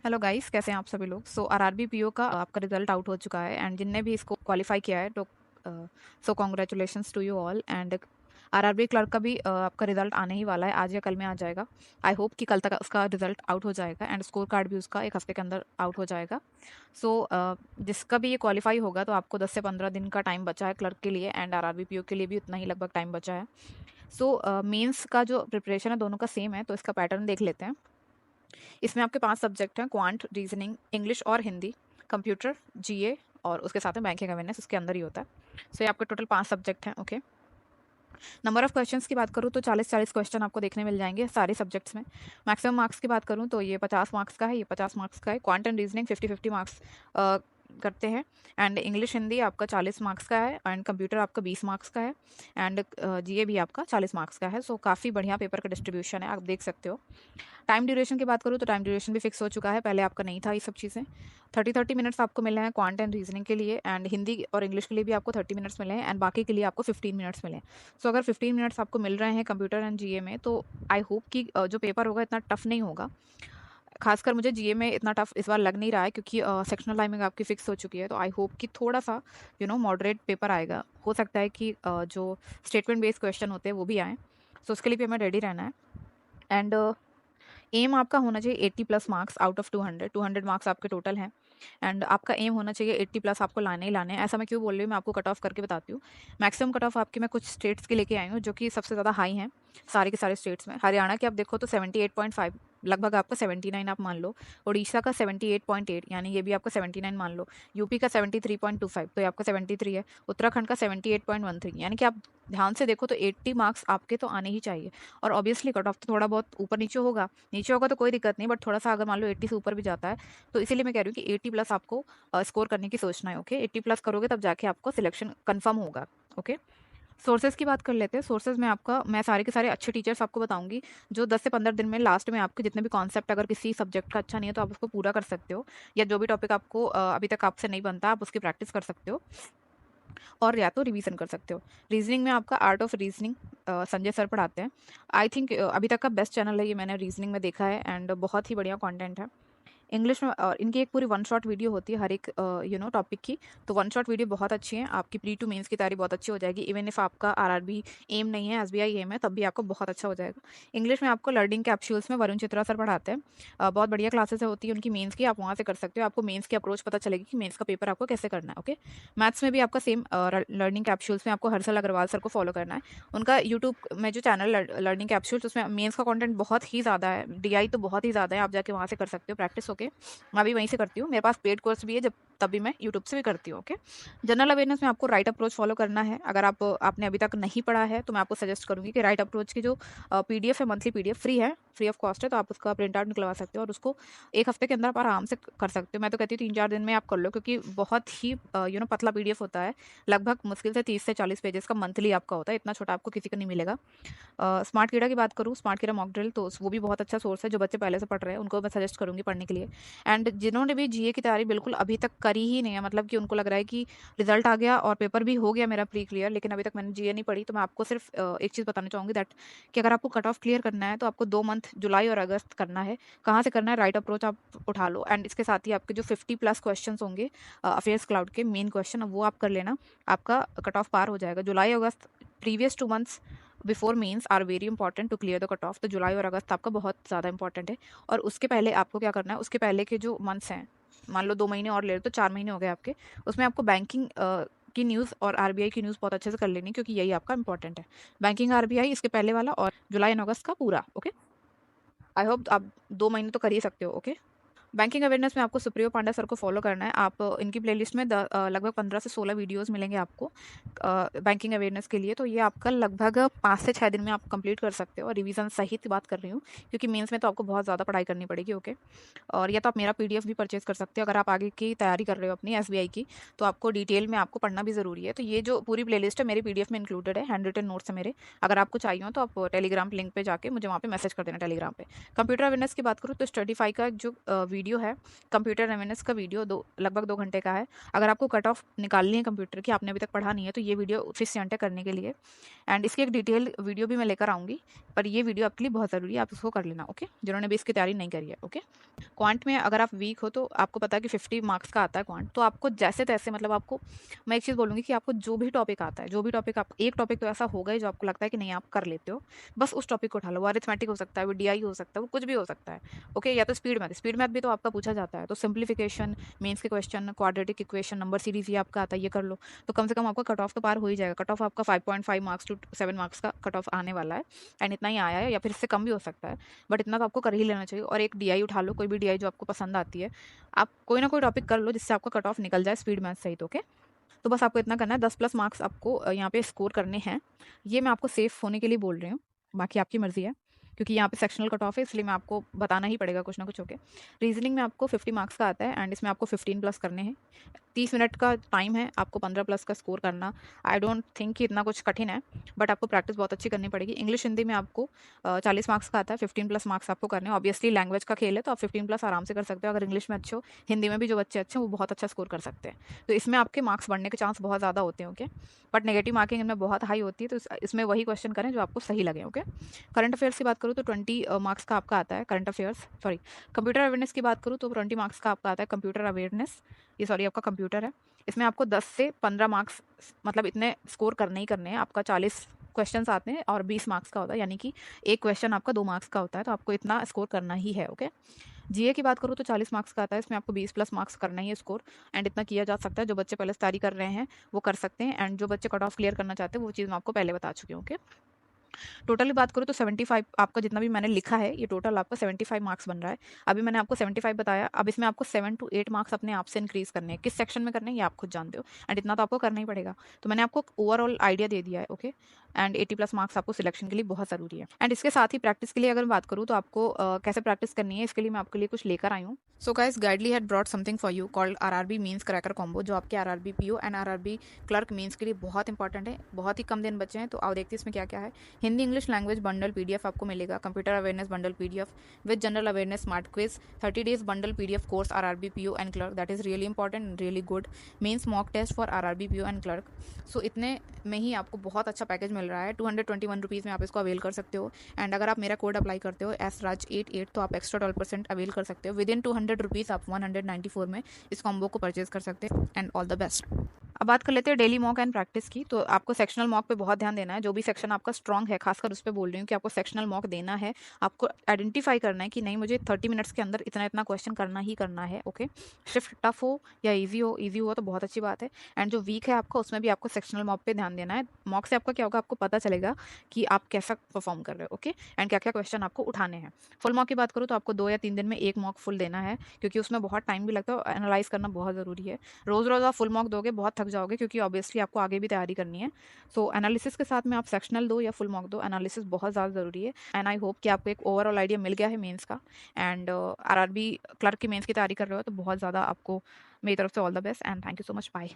Hello guys, कैसे हैं आप सभी लोग। आरआरबी पीओ का आपका रिजल्ट आउट हो चुका है एंड जिनने भी इसको क्वालिफाई किया है तो congratulations to you all. And RRB clerk का भी आपका रिजल्ट आने ही वाला है, आज या कल में आ जाएगा। आई होप कि कल तक उसका रिजल्ट आउट हो जाएगा एंड स्कोर कार्ड भी उसका एक हफ्ते के अंदर आउट हो जाएगा। जिसका भी ये क्वालिफाई होगा तो आपको 10 से 15 दिन का टाइम बचा है क्लर्क के लिए, एंड आरआरबी पीओ के लिए भी उतना ही लगभग टाइम बचा है। मेंस का जो प्रिपरेशन है दोनों का सेम है, तो इसका पैटर्न देख लेते हैं। इसमें आपके 5 सब्जेक्ट हैं: क्वांट, रीजनिंग, इंग्लिश और हिंदी, कंप्यूटर, जीए और उसके साथ में बैंकिंग अवेयरनेस उसके अंदर ही होता है। ये आपके टोटल 5 सब्जेक्ट हैं। ओके। नंबर ऑफ क्वेश्चंस की बात करूँ तो 40-40 क्वेश्चन आपको देखने मिल जाएंगे सारे सब्जेक्ट्स में। मैक्सिमम मार्क्स की बात करूँ तो ये 50 मार्क्स का है, ये 50 मार्क्स का है। क्वांट एंड रीजनिंग 50-50 मार्क्स करते हैं। एंड इंग्लिश हिंदी आपका 40 मार्क्स का है एंड कंप्यूटर आपका 20 मार्क्स का है एंड जीए भी आपका 40 मार्क्स का है। काफ़ी बढ़िया पेपर का डिस्ट्रीब्यूशन है, आप देख सकते हो। टाइम ड्यूरेशन की बात करूँ तो टाइम ड्यूरेशन भी फिक्स हो चुका है, पहले आपका नहीं था ये सब चीज़ें। 30-30 मिनट्स आपको मिले हैं क्वांट एंड रीजनिंग के लिए, एंड हिंदी और इंग्लिश के लिए भी आपको 30 मिनट्स मिले हैं एंड बाकी के लिए आपको 15 मिनट्स मिले हैं। अगर 15 मिनट्स आपको मिल रहे हैं कंप्यूटर एंड जीए में तो आई होप कि जो पेपर होगा इतना टफ नहीं होगा। खासकर मुझे जीए में इतना टफ इस बार लग नहीं रहा है क्योंकि सेक्शनल टाइमिंग आपकी फिक्स हो चुकी है, तो आई होप कि थोड़ा सा मॉडरेट पेपर आएगा। हो सकता है कि जो स्टेटमेंट बेस्ड क्वेश्चन होते हैं वो भी आएँ, उसके लिए भी हमें रेडी रहना है। एंड एम आपका होना चाहिए 80 plus marks out of 200 marks आपके टोटल हैं। एंड आपका एम होना चाहिए 80 प्लस, आपको लाने ही लाने हैं। ऐसा मैं क्यों बोल रही हूँ, मैं आपको कट ऑफ करके बताती हूँ। मैक्सिमम कट ऑफ आपकी मैं कुछ स्टेट्स के लेके आई हूँ जो कि सबसे ज़्यादा हाई हैं सारे के सारे स्टेट्स में। हरियाणा की आप देखो तो 78.5, लगभग आपका 79 आप मान लो। उड़ीसा का 78.8, यानी ये भी आपका 79 मान लो। यूपी का 73.25, तो ये आपका 73 है। उत्तराखंड का 78.13, यानी कि आप ध्यान से देखो तो 80 मार्क्स आपके तो आने ही चाहिए। और ऑब्वियसली कट ऑफ तो थोड़ा बहुत ऊपर नीचे होगा, नीचे होगा तो कोई दिक्कत नहीं, बट थोड़ा सा अगर मान लो 80 से ऊपर भी जाता है तो इसीलिए मैं कह रही हूँ कि 80 प्लस आपको स्कोर करने की सोचना है। ओके, 80 प्लस करोगे तब जाके आपको सिलेक्शन कंफर्म होगा। ओके। सोर्सेज की बात कर लेते हैं। सोर्सेज में आपका मैं सारे के सारे अच्छे टीचर्स आपको बताऊंगी जो 10 से 15 दिन में लास्ट में आपके जितने भी कॉन्सेप्ट, अगर किसी सब्जेक्ट का अच्छा नहीं है तो आप उसको पूरा कर सकते हो, या जो भी टॉपिक आपको अभी तक आपसे नहीं बनता आप उसकी प्रैक्टिस कर सकते हो और या तो रिवीजन कर सकते हो। रीजनिंग में आपका art of reasoning Sanjay sir पढ़ाते हैं। आई थिंक अभी तक का बेस्ट चैनल है ये, मैंने रीजनिंग में देखा है एंड बहुत ही बढ़िया कंटेंट है। इंग्लिश में और इनकी एक पूरी वन शॉट वीडियो होती है हर एक टॉपिक की, तो वन शॉट वीडियो बहुत अच्छी है, आपकी प्री टू मेंस की तैयारी बहुत अच्छी हो जाएगी। इवन इफ आपका आरआरबी एम नहीं है, एसबीआई एम है, तब भी आपको बहुत अच्छा हो जाएगा। इंग्लिश में आपको लर्निंग कैप्सूल्स में वरुण चित्रा सर पढ़ाते हैं। बहुत बढ़िया क्लासेस होती है उनकी मेंस की, आप वहाँ से कर सकते हो, आपको मेंस की अप्रोच पता चलेगी कि मेंस का पेपर आपको कैसे करना है। ओके। मैथ्स में भी आपका सेम लर्निंग कैप्सूल्स में आपको हर्षल अग्रवाल सर को फॉलो करना है। उनका यूट्यूब में जो चैनल लर्निंग कैप्सूल्स, उसमें मेंस का कंटेंट बहुत ही ज़्यादा है, डीआई तो बहुत ही ज़्यादा है, आप जाके वहाँ से कर सकते हो प्रैक्टिस। ओके। मैं भी वहीं से करती हूँ, मेरे पास पेड कोर्स भी है, जब तभी मैं यूट्यूब से भी करती हूँ। ओके। जनरल अवेयरनेस में आपको राइट अप्रोच फॉलो करना है। अगर आपने अभी तक नहीं पढ़ा है तो मैं आपको सजेस्ट करूँगी कि राइट अप्रोच की जो पीडीएफ है, मंथली पीडीएफ फ्री है, फ्री ऑफ कॉस्ट है, तो आप उसका प्रिंट आउट निकलवा सकते हो और उसको एक हफ्ते के अंदर आप आराम से कर सकते हो। मैं तो कहती हूँ 3-4 दिन में आप कर लो, क्योंकि बहुत ही पतला पीडीएफ होता है, लगभग मुश्किल से 30 से 40 पेजेस का मंथली आपका होता है, इतना छोटा आपको किसी को नहीं मिलेगा। स्मार्ट कीड़ा की बात करूँ, स्मार्ट कीड़ा मॉक ड्रिल, तो वो भी बहुत अच्छा सोर्स है, जो बच्चे पहले से पढ़ रहे हैं उनको मैं सजेस्ट करूँगी पढ़ने के लिए। एंड जिन्होंने भी जीए की तैयारी बिल्कुल अभी तक करी ही नहीं है, मतलब कि उनको लग रहा है कि रिजल्ट आ गया और पेपर भी हो गया मेरा प्री क्लियर, लेकिन अभी तक मैंने जीए नहीं पढ़ी, तो मैं आपको सिर्फ एक चीज़ बताना चाहूँगी दैट कि अगर आपको कट ऑफ क्लियर करना है तो आपको 2 मंथ जुलाई और अगस्त करना है। कहाँ से करना है, राइट अप्रोच आप उठा लो, एंड इसके साथ ही आपके जो 50 प्लस क्वेश्चन होंगे अफेयर्स क्लाउड के मेन क्वेश्चन, वो आप कर लेना, आपका कट ऑफ पार हो जाएगा। जुलाई अगस्त, previous 2 months before mains are very important to clear the cut off, तो जुलाई और अगस्त आपका बहुत ज़्यादा इंपॉर्टेंट है। और उसके पहले आपको क्या करना है, उसके पहले के जो मंथ्स हैं, मान लो 2 महीने और ले लो तो 4 महीने हो गए आपके, उसमें आपको बैंकिंग की न्यूज़ और आरबीआई की न्यूज़ बहुत अच्छे से कर लेनी, क्योंकि यही आपका इंपॉर्टेंट है। बैंकिंग आरबीआई इसके पहले वाला और जुलाई एंड अगस्त का पूरा। ओके। आई होप आप 2 महीने तो कर ही सकते हो। ओके। बैंकिंग अवेयरनेस में आपको सुप्रियो पांडा सर को फॉलो करना है। आप इनकी प्लेलिस्ट में लगभग 15 से 16 वीडियोस मिलेंगे आपको बैंकिंग अवेयरनेस के लिए, तो ये आपका लगभग 5 से 6 दिन में आप कंप्लीट कर सकते हो, और रिवीजन सहित बात कर रही हूँ, क्योंकि मेंस में तो आपको बहुत ज़्यादा पढ़ाई करनी पड़ेगी। ओके। और या तो आप मेरा पीडीएफ भी परचेज कर सकते हो, अगर आप आगे की तैयारी कर रहे हो अपनी एसबीआई की, तो आपको डिटेल में आपको पढ़ना भी ज़रूरी है। तो ये जो पूरी प्लेलिस्ट है मेरी पीडीएफ में इंक्लूडेड है, हैंड रिटन नोट्स है मेरे, अगर आपको चाहिए हो तो आप टेलीग्राम लिंक पे जाके मुझे वहाँ पे मैसेज कर देना टेलीग्राम पे। कंप्यूटर अवेयरनेस की बात करूँ तो स्टडीफाई का जो वीडियो है, कंप्यूटर अवेयरनेस का वीडियो लगभग 2 घंटे का है। अगर आपको कट ऑफ निकालनी है कंप्यूटर की, आपने अभी तक पढ़ा नहीं है, तो ये वीडियो फिर से अंडर करने के लिए, एंड इसकी एक डिटेल वीडियो भी मैं लेकर आऊँगी, पर ये वीडियो आपके लिए बहुत ज़रूरी है, आप उसको कर लेना, ओके? जिन्होंने भी इसकी तैयारी नहीं करी है, ओके? क्वांट में अगर आप वीक हो तो आपको पता है कि 50 मार्क्स का आता है क्वांट, तो आपको जैसे-तैसे मतलब आपको मैं एक चीज़ बोलूँगी कि आपको जो भी टॉपिक आता है, जो भी टॉपिक आप एक टॉपिक तो ऐसा होगा ही जो आपको लगता है कि नहीं आप कर लेते हो, बस उस टॉपिक को उठा लो। वो अरिथमेटिक हो सकता है, वो डीआई हो सकता है, वो कुछ भी हो सकता है, ओके? या तो स्पीड मैथ भी तो आपका पूछा जाता है, तो सिम्प्लीफिकेशन, मेंस के question, quadratic equation, number series ये आपका आता है, ये कर लो। तो कम से कम आपका कट ऑफ तो पार हो ही जाएगा। कट ऑफ आपका 5.5 मार्क्स टू 7 मार्क्स का कट ऑफ आने वाला है, एंड इतना ही आया है या फिर इससे कम भी हो सकता है, बट इतना तो आपको कर ही लेना चाहिए। और एक डीआई उठा लो, कोई भी डीआई जो आपको पसंद आती है। आप कोई ना कोई टॉपिक कर लो जिससे आपका कट ऑफ निकल जाए स्पीड मैथ सहित, ओके? तो बस आपको इतना करना है, 10 प्लस मार्क्स आपको यहाँ पे स्कोर करने हैं। ये मैं आपको सेफ होने के लिए बोल रही हूँ, बाकी आपकी मर्ज़ी है। क्योंकि यहाँ पे सेक्शनल कट ऑफ है, इसलिए मैं आपको बताना ही पड़ेगा कुछ ना कुछ, ओके? रीज़निंग में आपको 50 मार्क्स का आता है, एंड इसमें आपको 15 प्लस करने हैं। 30 मिनट का टाइम है, आपको 15 प्लस का स्कोर करना। आई डोंट थिंक कि इतना कुछ कठिन है, बट आपको प्रैक्टिस बहुत अच्छी करनी पड़ेगी। इंग्लिश हिंदी में आपको 40 मार्क्स का आता है, 15 प्लस मार्क्स आपको करने हैं। ऑब्वियसली लैंग्वेज का खेल है, तो आप 15 प्लस आराम से कर सकते हो। अगर इंग्लिश में अच्छे हो, हिंदी में भी जो बच्चे अच्छे हैं, वो बहुत अच्छा स्कोर कर सकते हैं। तो इसमें आपके मार्क्स बढ़ने के चांस बहुत ज़्यादा होते हैं, ओके? बट नेगेटिव मार्किंग इनमें बहुत हाई होती है, तो इसमें वही क्वेश्चन करें जो आपको सही लगे, ओके? करंट अफेयर्स की बात करूँ तो 20 मार्क्स का आपका आता है current affairs, sorry, computer awareness की बात करूँ तो 20 मार्क्स का आपका आता है कंप्यूटर अवेयरनेस। ये सॉरी आपका कंप्यूटर है। इसमें आपको 10 से 15 मार्क्स मतलब इतने स्कोर करने ही करने हैं। आपका 40 क्वेश्चंस आते हैं और 20 मार्क्स का होता है, यानी कि एक क्वेश्चन आपका 2 मार्क्स का होता है, तो आपको इतना स्कोर करना ही है, ओके? जीए की बात करूँ तो 40 मार्क्स का आता है, इसमें आपको 20 प्लस मार्क्स करना ही है स्कोर, एंड इतना किया जा सकता है। जो बच्चे पहले से तैयारी कर रहे हैं, वो कर सकते हैं, एंड जो बच्चे कट ऑफ क्लियर करना चाहते हैं, वो चीज़ मैं आपको पहले बता चुकी हूँ, ओके? टोटली बात करूँ तो 75 आपका जितना भी मैंने लिखा है, ये टोटल आपका 75 मार्क्स बन रहा है। अभी मैंने आपको 75 बताया, अब इसमें आपको 7 टू 8 मार्क्स अपने आप से इंक्रीज़ करने हैं। किस सेक्शन में करने हैं, ये आप खुद जानते हो, एंड इतना तो आपको करना ही पड़ेगा। तो मैंने आपको ओवरऑल आइडिया दे दिया है, ओके? एंड 80 प्लस मार्क्स आपको सिलेक्शन के लिए बहुत ज़रूरी है। एंड इसके साथ ही प्रैक्टिस के लिए अगर बात करूँ तो आपको कैसे प्रैक्टिस करनी है, इसके लिए मैं आपके लिए कुछ लेकर आई हूँ। So guys, गाइडली had brought something for you called RRB means cracker combo, जो आपके RRB PO and RRB clerk means के लिए बहुत इंपॉर्टेंट है। बहुत ही कम दिन बचे हैं, तो आओ देखते हैं इसमें क्या क्या है। Hindi English language bundle PDF आपको मिलेगा, computer awareness bundle PDF with general awareness smart quiz, 30 days bundle PDF course RRB PO and clerk, that is really important and really good, mains mock test for RRB PO and clerk. So इतने में ही आपको बहुत अच्छा package मिल रहा है, 221 rupees में आप इसको अवेल कर सकते हो। एंड अगर आप मेरा कोड अप्लाई करते हो SRAJ88, तो आप एक्स्ट्रा 12% अवेल कर सकते हो। विद इन 200 रुपीज़ आप 194 में इस कॉम्बो को परचेज कर सकते हैं, एंड ऑल द बेस्ट। अब बात कर लेते हैं डेली मॉक एंड प्रैक्टिस की। तो आपको सेक्शनल मॉक पे बहुत ध्यान देना है। जो भी सेक्शन आपका स्ट्रॉन्ग है, खासकर उस पे बोल रही हूँ कि आपको सेक्शनल मॉक देना है। आपको आइडेंटिफाई करना है कि नहीं, मुझे 30 मिनट्स के अंदर इतना इतना क्वेश्चन करना ही करना है, ओके? शिफ्ट टफ हो या ईजी हो तो बहुत अच्छी बात है। एंड जो वीक है आपका, उसमें भी आपको सेक्शनल मॉक पे ध्यान देना है। मॉक से आपका क्या होगा, आपको पता चलेगा कि आप कैसा परफॉर्म कर रहे हो, ओके? एंड क्या क्या क्वेश्चन आपको उठाने हैं। फुल मॉक की बात करूँ तो आपको 2 या 3 दिन में एक मॉक फुल देना है, क्योंकि उसमें बहुत टाइम भी लगता है और एनालाइज करना बहुत ज़रूरी है। रोज़ रोज़ आप फुल मॉक दोगे, बहुत थक जाओगे, क्योंकि ऑब्वियसली आपको आगे भी तैयारी करनी है। सो एनालिसिस के साथ में आप सेक्शनल दो या फुल मॉक दो, एनालिसिस बहुत ज़्यादा ज़रूरी है। एंड आई होप कि आपको एक ओवरऑल आइडिया मिल गया है मेंस का। एंड आरआरबी क्लर्क की मेंस की तैयारी कर रहे हो तो बहुत ज़्यादा आपको मेरी तरफ से all the best, and thank you so much, bye.